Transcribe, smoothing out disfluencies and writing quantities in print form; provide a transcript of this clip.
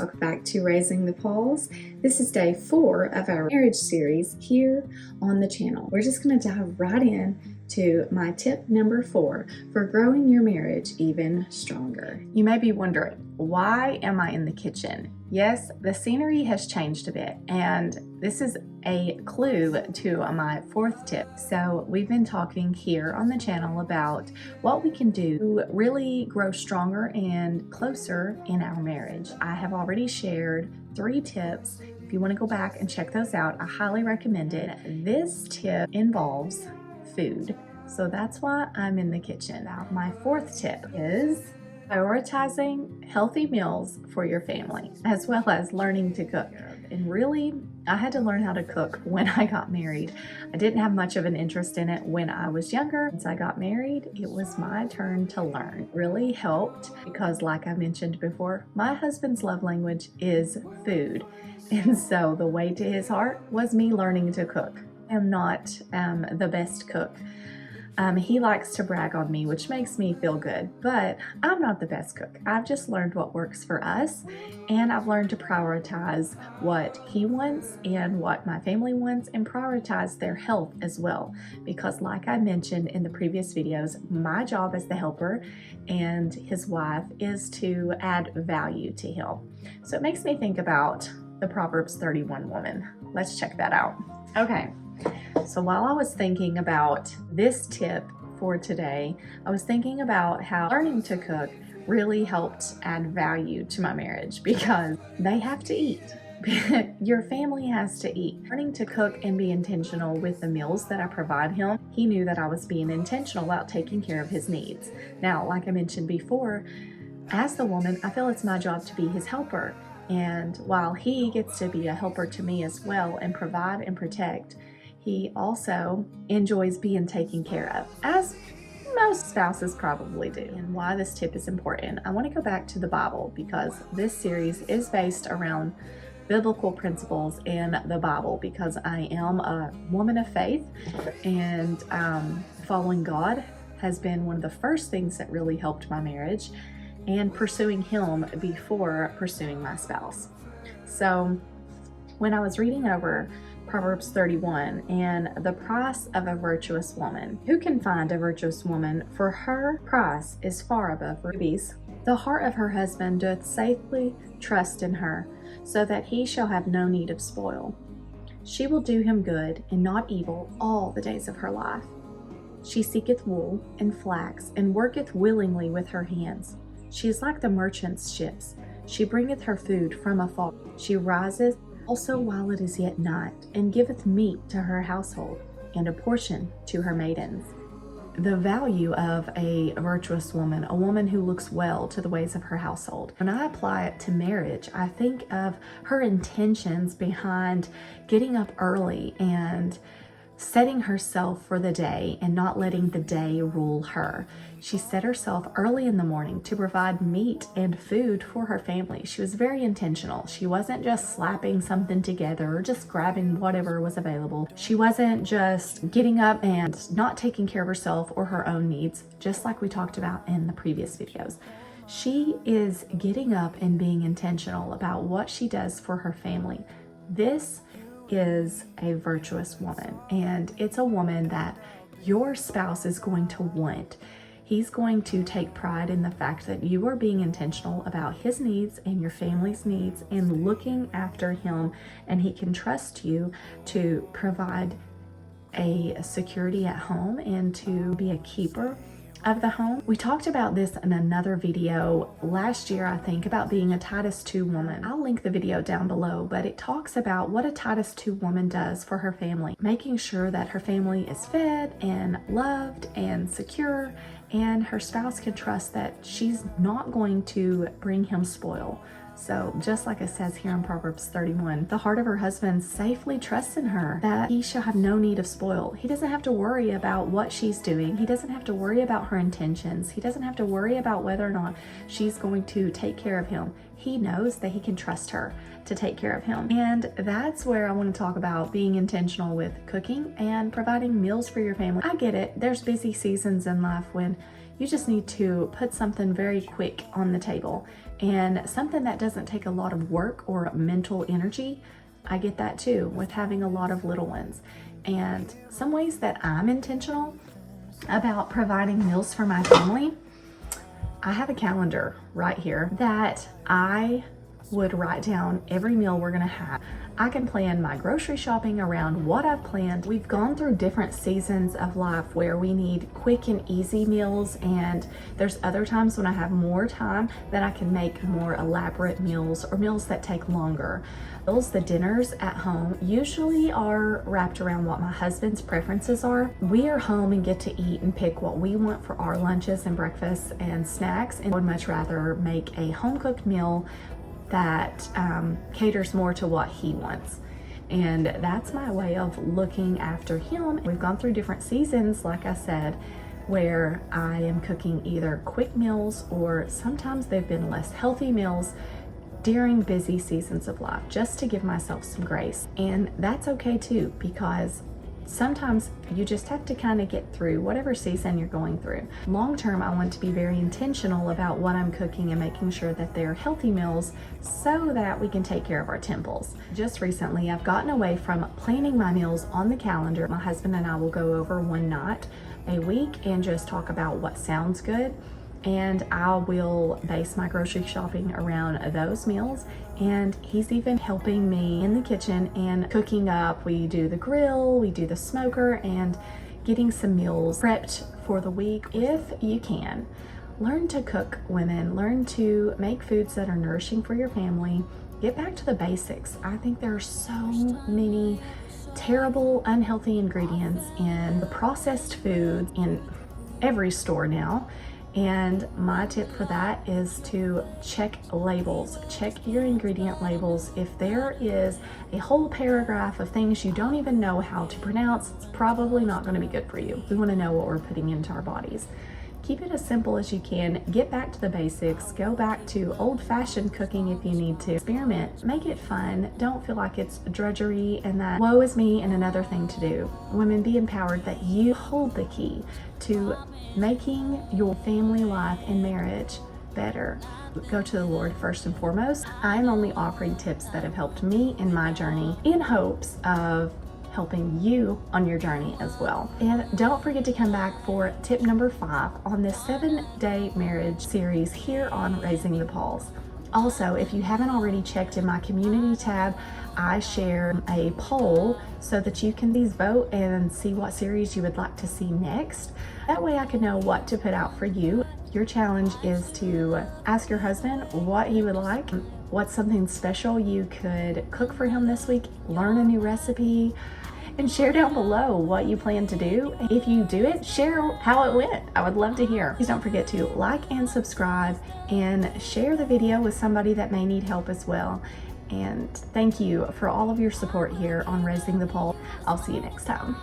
welcome back to Raising the Pauls. This is day 4 of our marriage series here on the channel. We're just going to dive right in to my tip number 4 for growing your marriage even stronger. You may be wondering, why am I in the kitchen? Yes, the scenery has changed a bit, and this is a clue to my 4th tip. So we've been talking here on the channel about what we can do to really grow stronger and closer in our marriage. I have already shared 3 tips. If you want to go back and check those out, I highly recommend it. This tip involves food, so that's why I'm in the kitchen. Now, my 4th tip is prioritizing healthy meals for your family, as well as learning to cook. And really, I had to learn how to cook when I got married. I didn't have much of an interest in it when I was younger. Once I got married, it was my turn to learn. It really helped because, like I mentioned before, my husband's love language is food. And so the way to his heart was me learning to cook. I'm not the best cook. He likes to brag on me, which makes me feel good, but I'm not the best cook. I've just learned what works for us, and I've learned to prioritize what he wants and what my family wants, and prioritize their health as well. Because like I mentioned in the previous videos, my job as the helper and his wife is to add value to him. So it makes me think about the Proverbs 31 woman. Let's check that out. Okay. So while I was thinking about this tip for today, I was thinking about how learning to cook really helped add value to my marriage because they have to eat. Your family has to eat. Learning to cook and be intentional with the meals that I provide him, he knew that I was being intentional about taking care of his needs. Now, like I mentioned before, as the woman, I feel it's my job to be his helper. And while he gets to be a helper to me as well and provide and protect, he also enjoys being taken care of, as most spouses probably do. And why this tip is important, I want to go back to the Bible because this series is based around biblical principles in the Bible because I am a woman of faith, and following God has been one of the first things that really helped my marriage, and pursuing him before pursuing my spouse. So when I was reading over Proverbs 31 and the price of a virtuous woman. Who can find a virtuous woman? For her price is far above rubies. The heart of her husband doth safely trust in her, so that he shall have no need of spoil. She will do him good and not evil all the days of her life. She seeketh wool and flax, and worketh willingly with her hands. She is like the merchant's ships. She bringeth her food from afar. She riseth also while it is yet night, and giveth meat to her household, and a portion to her maidens. The value of a virtuous woman, a woman who looks well to the ways of her household. When I apply it to marriage, I think of her intentions behind getting up early and setting herself for the day and not letting the day rule her. She set herself early in the morning to provide meat and food for her family. She was very intentional. She wasn't just slapping something together or just grabbing whatever was available. She wasn't just getting up and not taking care of herself or her own needs, just like we talked about in the previous videos. She is getting up and being intentional about what she does for her family. This is a virtuous woman, and it's a woman that your spouse is going to want. He's going to take pride in the fact that you are being intentional about his needs and your family's needs and looking after him, and he can trust you to provide a security at home and to be a keeper of the home. We talked about this in another video last year, I think, about being a Titus 2 woman. I'll link the video down below, but it talks about what a Titus 2 woman does for her family, making sure that her family is fed and loved and secure, and her spouse can trust that she's not going to bring him spoil. So just like it says here in Proverbs 31, the heart of her husband safely trusts in her, that he shall have no need of spoil. He doesn't have to worry about what she's doing. He doesn't have to worry about her intentions. He doesn't have to worry about whether or not she's going to take care of him. he knows that he can trust her to take care of him. And that's where I want to talk about being intentional with cooking and providing meals for your family. I get it. There's busy seasons in life when you just need to put something very quick on the table and something that doesn't take a lot of work or mental energy. I get that too with having a lot of little ones. And some ways that I'm intentional about providing meals for my family, I have a calendar right here that I would write down every meal we're gonna have. I can plan my grocery shopping around what I've planned. We've gone through different seasons of life where we need quick and easy meals, and there's other times when I have more time that I can make more elaborate meals or meals that take longer. The dinners at home usually are wrapped around what my husband's preferences are. We are home and get to eat and pick what we want for our lunches and breakfasts and snacks, and I would much rather make a home-cooked meal that caters more to what he wants. And that's my way of looking after him. We've gone through different seasons, like I said, where I am cooking either quick meals or sometimes they've been less healthy meals during busy seasons of life, just to give myself some grace. And that's okay too, because sometimes you just have to kind of get through whatever season you're going through. Long term, I want to be very intentional about what I'm cooking and making sure that they're healthy meals so that we can take care of our temples. Just recently, I've gotten away from planning my meals on the calendar. My husband and I will go over one night a week and just talk about what sounds good. And I will base my grocery shopping around those meals. And he's even helping me in the kitchen and cooking up. We do the grill, we do the smoker, and getting some meals prepped for the week. If you can, learn to cook, women. Learn to make foods that are nourishing for your family. Get back to the basics. I think there are so many terrible, unhealthy ingredients in the processed foods in every store now. And my tip for that is to check labels. Check your ingredient labels. If there is a whole paragraph of things you don't even know how to pronounce, it's probably not going to be good for you. We want to know what we're putting into our bodies. Keep it as simple as you can. Get back to the basics. Go back to old-fashioned cooking if you need to. Experiment. Make it fun. Don't feel like it's drudgery and that woe is me and another thing to do. Women, be empowered that you hold the key to making your family life and marriage better. Go to the Lord first and foremost. I'm only offering tips that have helped me in my journey in hopes of helping you on your journey as well. And don't forget to come back for tip number 5 on this 7-day marriage series here on Raising the Pauls. Also, if you haven't already checked in my community tab, I share a poll so that you can please vote and see what series you would like to see next. That way I can know what to put out for you. Your challenge is to ask your husband what he would like, what's something special you could cook for him this week, learn a new recipe, and share down below what you plan to do. If you do it, share how it went. I would love to hear. Please don't forget to like and subscribe and share the video with somebody that may need help as well. And thank you for all of your support here on Raising the Pauls. I'll see you next time.